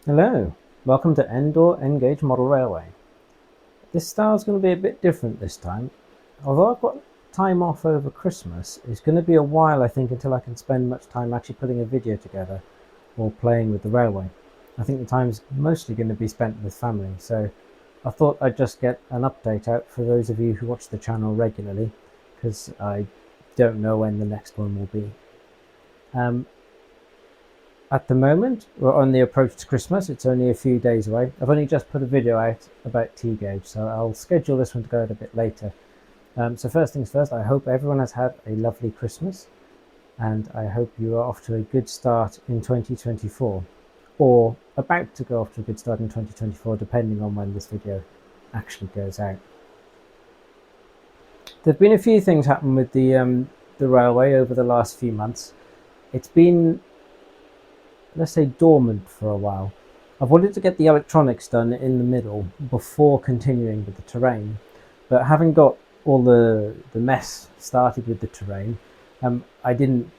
Hello, welcome to Endor N-Gauge Model Railway. This style is going to be a bit different this time. Although I've got time off over Christmas, it's going to be a while I think until I can spend much time actually putting a video together or playing with the railway. I think the time's mostly going to be spent with family, so I thought I'd just get an update out for those of you who watch the channel regularly, because I don't know when the next one will be. At the moment, we're on the approach to Christmas. It's only a few days away. I've only just put a video out about T-Gauge, so I'll schedule this one to go out a bit later. So first things first, I hope everyone has had a lovely Christmas, and I hope you are off to a good start in 2024, or about to go off to a good start in 2024, depending on when this video actually goes out. There have been a few things happen with the railway over the last few months. It's been, let's say, dormant for a while. I've wanted to get the electronics done in the middle before continuing with the terrain, but having got all the mess started with the terrain, I didn't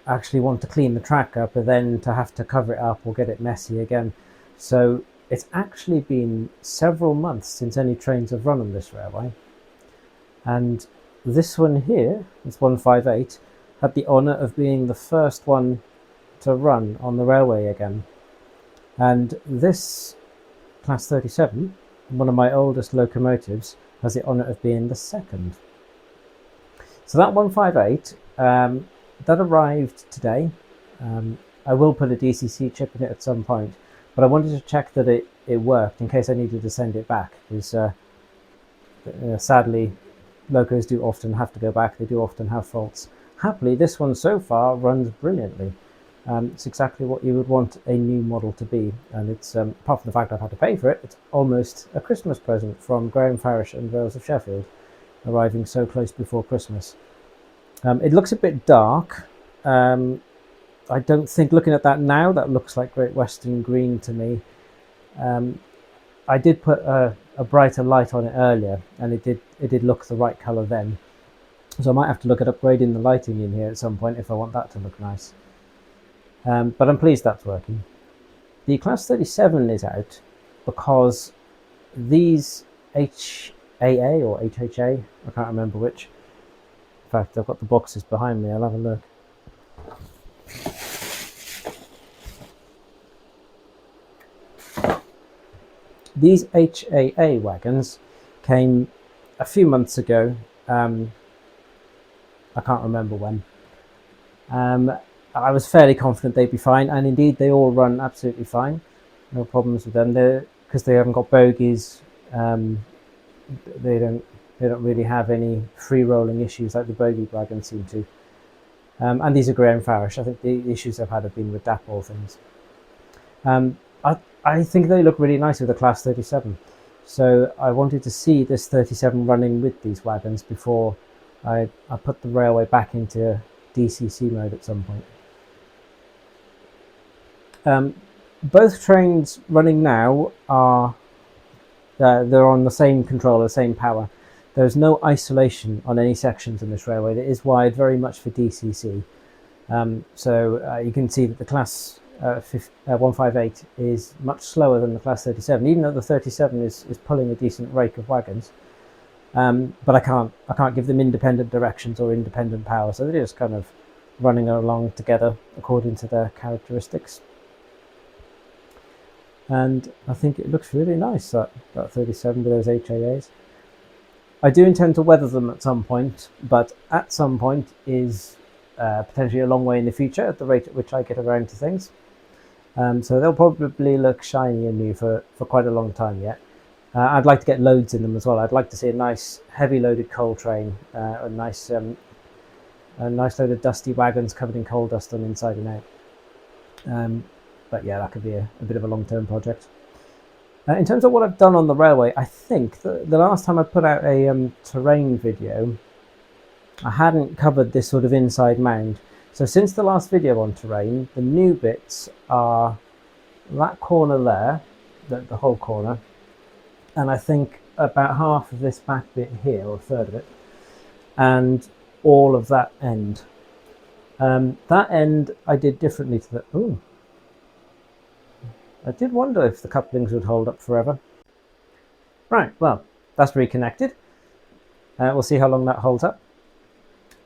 actually want to clean the track up and then to have to cover it up or get it messy again. So it's actually been several months since any trains have run on this railway, and this one here, this 158, had the honour of being the first one to run on the railway again. And this Class 37, one of my oldest locomotives, has the honour of being the second. So that 158, that arrived today. I will put a DCC chip in it at some point, but I wanted to check that it worked in case I needed to send it back, because sadly locos do often have to go back, they do often have faults. Happily, this one so far runs brilliantly. It's exactly what you would want a new model to be, and it's apart from the fact I've had to pay for it, it's almost a Christmas present from Graham Farish and Vales of Sheffield, arriving so close before Christmas. It looks a bit dark. I don't think, looking at that now, that looks like Great Western green to me. I did put a brighter light on it earlier, and it did look the right colour then. So I might have to look at upgrading the lighting in here at some point if I want that to look nice. But I'm pleased that's working. The Class 37 is out because these HAA or HHA, I can't remember which. In fact, I've got the boxes behind me, I'll have a look. These HAA wagons came a few months ago. I can't remember when. I was fairly confident they'd be fine, and indeed they all run absolutely fine. No problems with them. Because they haven't got bogies. They don't really have any free rolling issues like the bogie wagons seem to. And these are Graham Farish. I think the issues I've had have been with DAP things. I think they look really nice with the Class 37. So I wanted to see this 37 running with these wagons before I put the railway back into DCC mode at some point. Both trains running now are they're on the same controller, same power. There's no isolation on any sections in this railway. It is wired very much for DCC. So you can see that the Class 158 is much slower than the Class 37, even though the 37 is pulling a decent rake of wagons. But I can't give them independent directions or independent power, so they're just kind of running along together according to their characteristics. And I think it looks really nice, that 37 with those HAAs. I do intend to weather them at some point, but at some point is potentially a long way in the future at the rate at which I get around to things. So they'll probably look shiny and new for quite a long time yet. I'd like to get loads in them as well. I'd like to see a nice heavy loaded coal train, a nice load of dusty wagons covered in coal dust on inside and out. But yeah, that could be a bit of a long-term project. In terms of what I've done on the railway, I think the last time I put out a terrain video, I hadn't covered this sort of inside mound. So since the last video on terrain, the new bits are that corner there, the whole corner, and I think about half of this back bit here, or a third of it, and all of that end. That end I did differently to the... Ooh. I did wonder if the couplings would hold up forever. Right, well, that's reconnected. We'll see how long that holds up.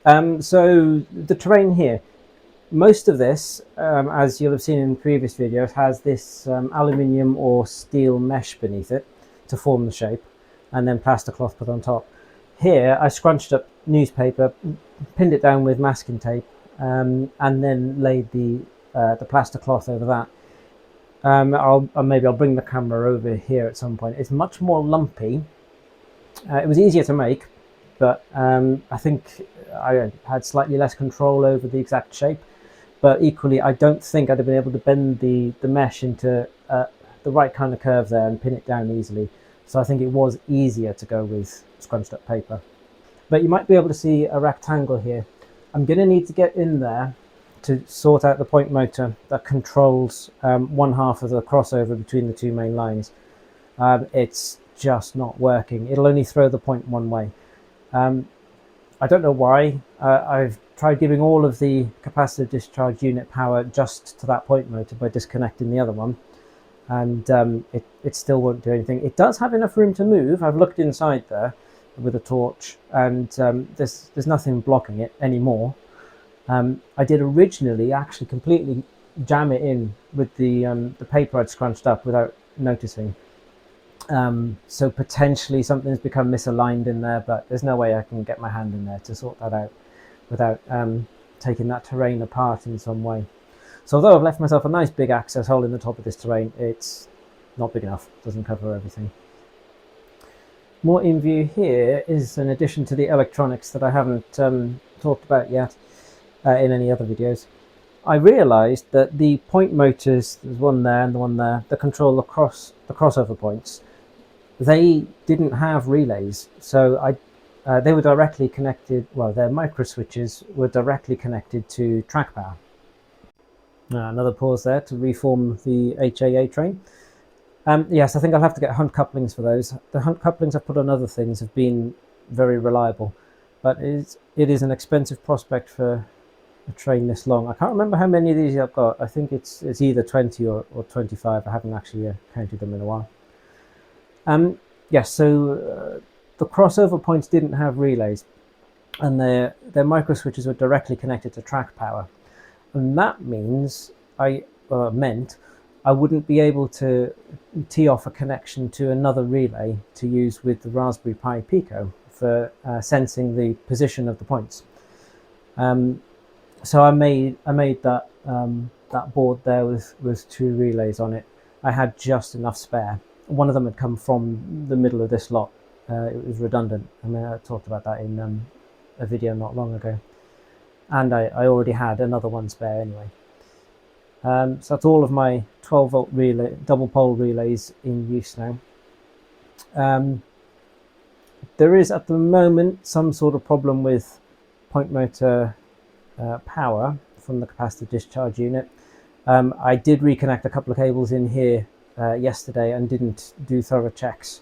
So the terrain here, most of this, as you'll have seen in previous videos, has this aluminium or steel mesh beneath it to form the shape, and then plaster cloth put on top. Here I scrunched up newspaper, pinned it down with masking tape, and then laid the plaster cloth over that. Maybe I'll bring the camera over here at some point. It's much more lumpy. It was easier to make, but I think I had slightly less control over the exact shape. But equally, I don't think I'd have been able to bend the mesh into the right kind of curve there and pin it down easily. So I think it was easier to go with scrunched up paper. But you might be able to see a rectangle here. I'm going to need to get in there to sort out the point motor that controls one half of the crossover between the two main lines. It's just not working. It'll only throw the point one way. I don't know why. I've tried giving all of the capacitive discharge unit power just to that point motor by disconnecting the other one, and it still won't do anything. It does have enough room to move. I've looked inside there with a torch, and there's nothing blocking it anymore. I did originally actually completely jam it in with the paper I'd scrunched up without noticing. So potentially something's become misaligned in there, but there's no way I can get my hand in there to sort that out without taking that terrain apart in some way. So although I've left myself a nice big access hole in the top of this terrain, it's not big enough. It doesn't cover everything. More in view here is an addition to the electronics that I haven't talked about yet in any other videos. I realised that the point motors, there's one there and the one there, that control the crossover points, they didn't have relays. So they were directly connected, well, their micro switches were directly connected to track power. Another pause there to reform the HAA train. Yes, I think I'll have to get hunt couplings for those. The hunt couplings I've put on other things have been very reliable, but it is an expensive prospect for a train this long. I can't remember how many of these I've got. I think it's either 20 or 25. I haven't actually counted them in a while. Yes, so the crossover points didn't have relays, and their micro switches were directly connected to track power, and that means meant I wouldn't be able to tee off a connection to another relay to use with the Raspberry Pi Pico for sensing the position of the points. So I made that that board there with two relays on it. I had just enough spare. One of them had come from the middle of this lot. It was redundant. I mean, I talked about that in a video not long ago, and I already had another one spare anyway. So that's all of my 12-volt relay, double pole relays in use now. There is at the moment some sort of problem with point motor power from the capacitive discharge unit. I did reconnect a couple of cables in here yesterday and didn't do thorough checks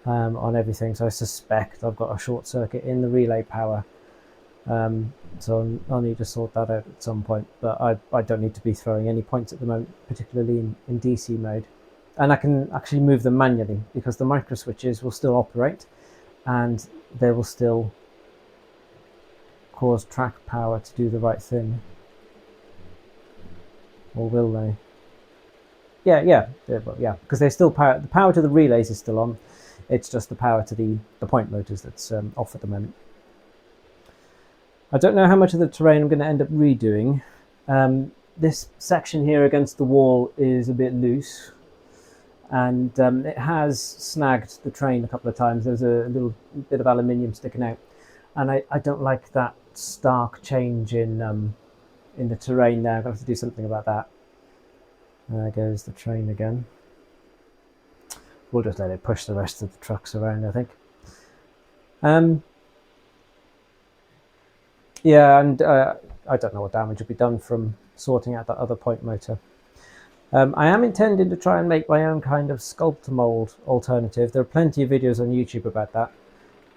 on everything, so I suspect I've got a short circuit in the relay power. So I'll need to sort that out at some point, but I don't need to be throwing any points at the moment, particularly in DC mode. And I can actually move them manually because the micro switches will still operate and they will still cause track power to do the right thing. Or will they? Yeah, because they still power. The power to the relays is still on. It's just the power to the point motors that's off at the moment. I don't know how much of the terrain I'm going to end up redoing. This section here against the wall is a bit loose, and it has snagged the train a couple of times. There's a little bit of aluminium sticking out, and I don't like that stark change in the terrain there. I'm going to have to do something about that. There goes the train again. We'll just let it push the rest of the trucks around, I think. Yeah, and I don't know what damage will be done from sorting out that other point motor. I am intending to try and make my own kind of sculptor mold alternative. There are plenty of videos on YouTube about that.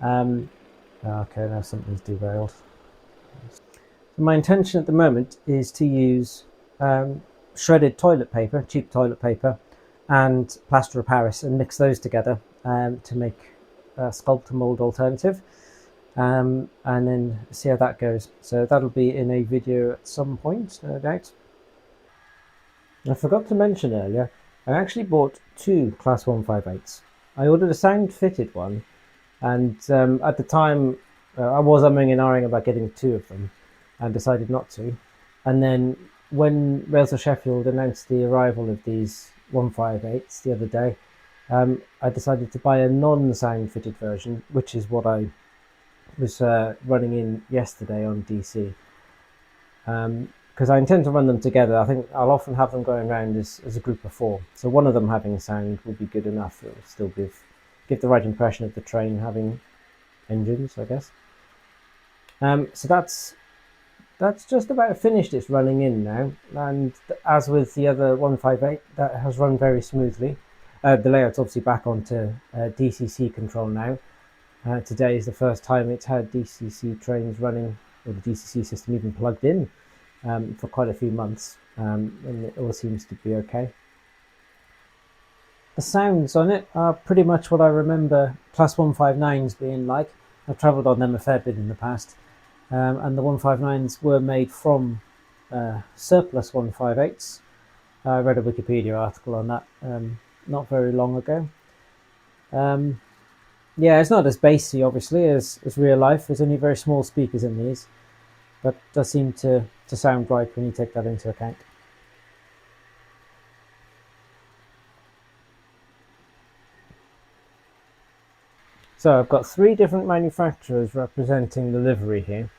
Okay, now something's derailed. My intention at the moment is to use shredded toilet paper, cheap toilet paper, and plaster of Paris, and mix those together to make a sculptor mold alternative, and then see how that goes. So that'll be in a video at some point, no doubt. I forgot to mention earlier, I actually bought two Class 158s. I ordered a sound fitted one, and at the time I was umming and ahhing about getting two of them and decided not to. And then when Rails of Sheffield announced the arrival of these 158s the other day, I decided to buy a non-sound fitted version, which is what I was running in yesterday on DC. Because I intend to run them together. I think I'll often have them going around as a group of four. So one of them having sound will be good enough. It will still give the right impression of the train having engines, I guess. So that's just about finished its running in now. And as with the other 158, that has run very smoothly. The layout's obviously back onto DCC control now. Today is the first time it's had DCC trains running, or the DCC system even plugged in, for quite a few months, and it all seems to be okay. The sounds on it are pretty much what I remember Class 159s being like. I've travelled on them a fair bit in the past, and the 159s were made from surplus 158s. I read a Wikipedia article on that not very long ago. Yeah, it's not as bassy, obviously, as real life. There's only very small speakers in these, but it does seem to sound right when you take that into account. So I've got three different manufacturers representing the livery here.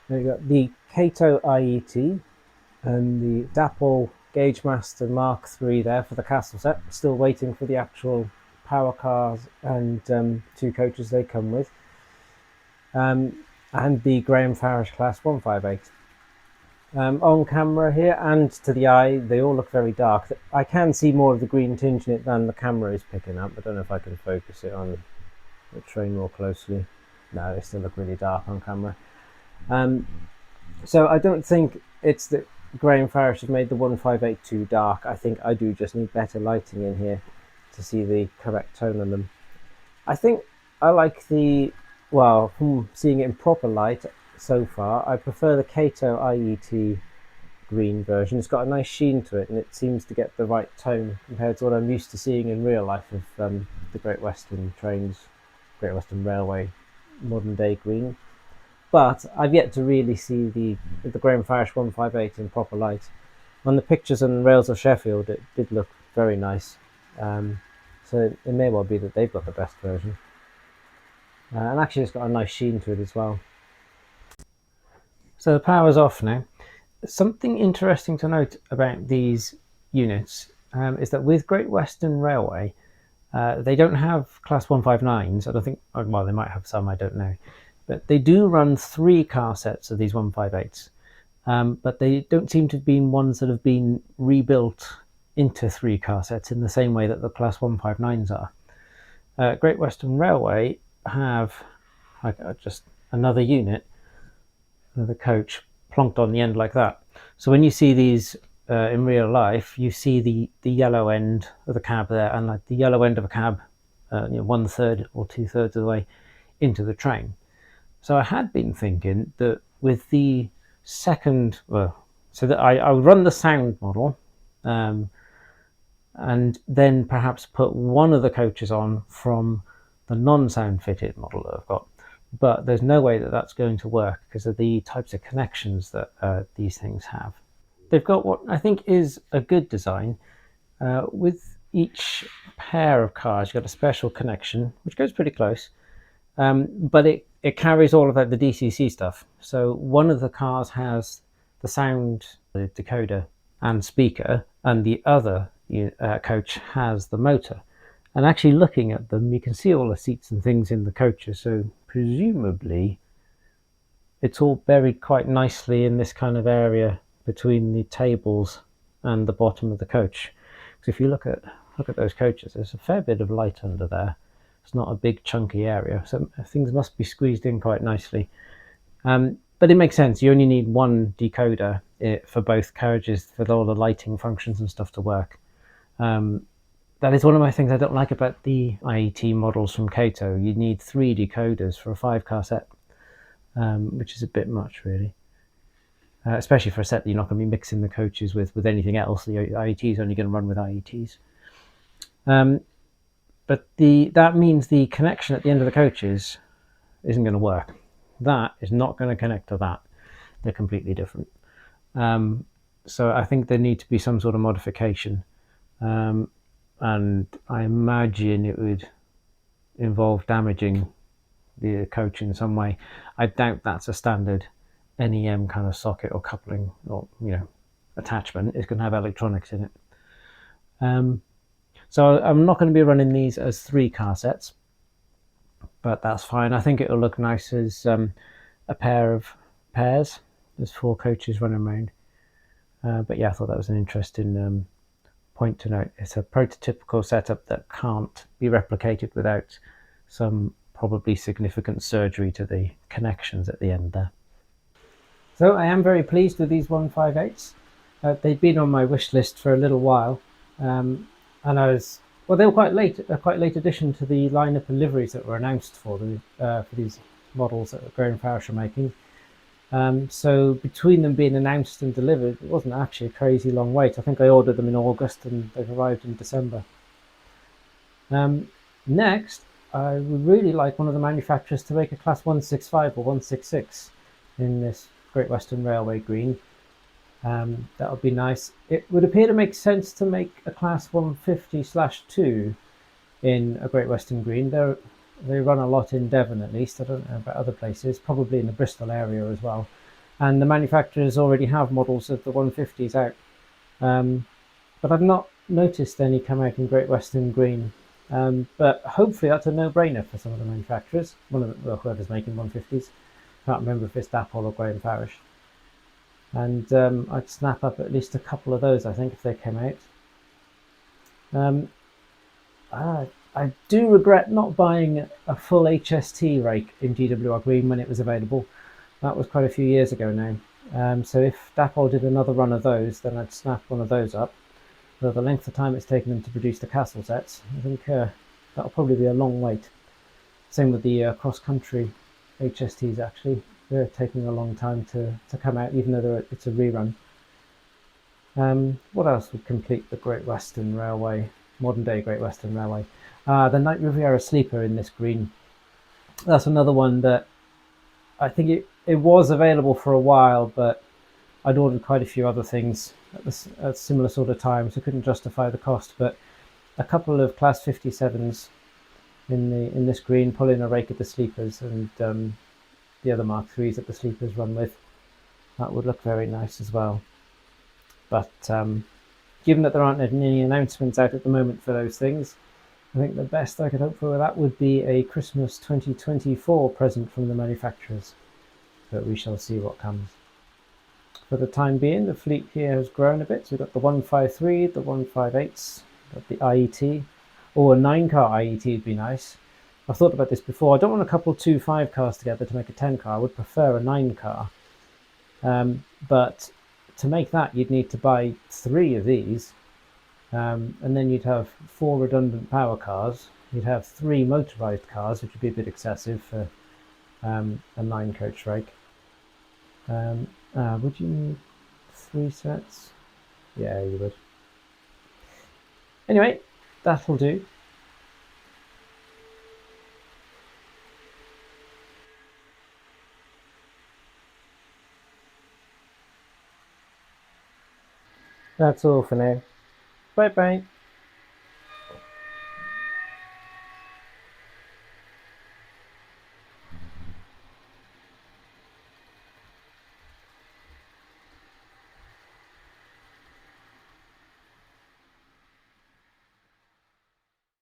We've got the Kato IET and the Dapple Gagemaster Mark III there for the castle set. Still waiting for the actual power cars and two coaches they come with. And the Graham Farish Class 158. On camera here and to the eye, they all look very dark. I can see more of the green tinge in it than the camera is picking up. I don't know if I can focus it on the train more closely. No, they still look really dark on camera. So I don't think it's that Graham Farish has made the 158 too dark. I think I do just need better lighting in here to see the correct tone on them. I think I like seeing it in proper light so far, I prefer the Kato IET green version. It's got a nice sheen to it, and it seems to get the right tone compared to what I'm used to seeing in real life of the Great Western trains, Great Western Railway modern day green. But I've yet to really see the Graham Farish 158 in proper light. On the pictures on Rails of Sheffield, it did look very nice. So it may well be that they've got the best version. And actually it's got a nice sheen to it as well. So the power's off now. Something interesting to note about these units is that with Great Western Railway, they don't have Class 159s. I don't think, well, they might have some, I don't know. But they do run 3 car sets of these 158s. But they don't seem to have been ones that have been rebuilt into 3 car sets in the same way that the Class 159s are. Great Western Railway have just another unit, another coach plonked on the end like that. So when you see these in real life, you see the yellow end of the cab there, and like the yellow end of a cab, 1/3 or 2/3 of the way into the train. So I had been thinking that with the second, so that I would run the sound model, and then perhaps put one of the coaches on from the non-sound fitted model that I've got. But there's no way that that's going to work because of the types of connections that these things have. They've got what I think is a good design. With each pair of cars, you've got a special connection, which goes pretty close, but it carries all of the DCC stuff. So one of the cars has the sound, the decoder and speaker, and the other coach has the motor. And actually looking at them, you can see all the seats and things in the coaches, so presumably it's all buried quite nicely in this kind of area between the tables and the bottom of the coach. So if you look at those coaches, there's a fair bit of light under there. It's not a big chunky area, so things must be squeezed in quite nicely. but it makes sense. You only need one decoder for both carriages for all the lighting functions and stuff to work. That is one of my things I don't like about the IET models from Kato. You need 3 decoders for a 5-car set, which is a bit much, really. Especially for a set that you're not going to be mixing the coaches with anything else. The IET is only going to run with IETs. But that means the connection at the end of the coaches isn't going to work. That is not going to connect to that. They're completely different. So I think there needs to be some sort of modification. And I imagine it would involve damaging the coach in some way. I doubt that's a standard NEM kind of socket or coupling or attachment. It's going to have electronics in it. So I'm not going to be running these as 3-car sets, but that's fine. I think it'll look nice as a pair of pairs. There's 4 coaches running around. But yeah, I thought that was an interesting point to note. It's a prototypical setup that can't be replicated without some probably significant surgery to the connections at the end there. So I am very pleased with these 158s. They'd been on my wish list for a little while, and they were quite late, a quite late addition to the lineup of liveries that were announced for these models that Graham and Farish are making. So between them being announced and delivered, it wasn't actually a crazy long wait. I think I ordered them in August and they've arrived in December. Next, I would really like one of the manufacturers to make a Class 165 or 166 in this Great Western Railway green. That would be nice. It would appear to make sense to make a Class 150/2 in a Great Western green. They run a lot in Devon, at least. I don't know about other places, probably in the Bristol area as well. And the manufacturers already have models of the 150s out. But I've not noticed any come out in Great Western green. But hopefully that's a no-brainer for some of the manufacturers. Whoever's making 150s. Can't remember if it's Dapol or Graham Farish. And I'd snap up at least a couple of those, I think, if they came out. I do regret not buying a full HST rake in GWR green when it was available. That was quite a few years ago now. So if Dapol did another run of those, then I'd snap one of those up. But the length of time it's taken them to produce the castle sets, I think that'll probably be a long wait. Same with the cross-country HSTs, actually. They're taking a long time to come out, even though it's a rerun. What else would complete the Great Western Railway, modern-day Great Western Railway? The Night Riviera Sleeper in this green. That's another one that I think it was available for a while, but I'd ordered quite a few other things at similar sort of time, so couldn't justify the cost. But a couple of Class 57s in this green, pulling a rake at the sleepers, and the other Mark IIIs that the sleepers run with. That would look very nice as well. But given that there aren't any announcements out at the moment for those things, I think the best I could hope for that would be a Christmas 2024 present from the manufacturers. But we shall see what comes. For the time being, the fleet here has grown a bit. So we've got the 153, the 158s, got the IET. Or a 9-car IET would be nice. I've thought about this before. I don't want to couple 2 5-cars together to make a 10-car. I would prefer a 9-car. But to make that, you'd need to buy 3 of these. And then you'd have 4 redundant power cars. You'd have 3 motorized cars, which would be a bit excessive for a 9-coach rake. Would you need 3 sets? Yeah, you would. Anyway, that'll do. That's all for now. Bye bye.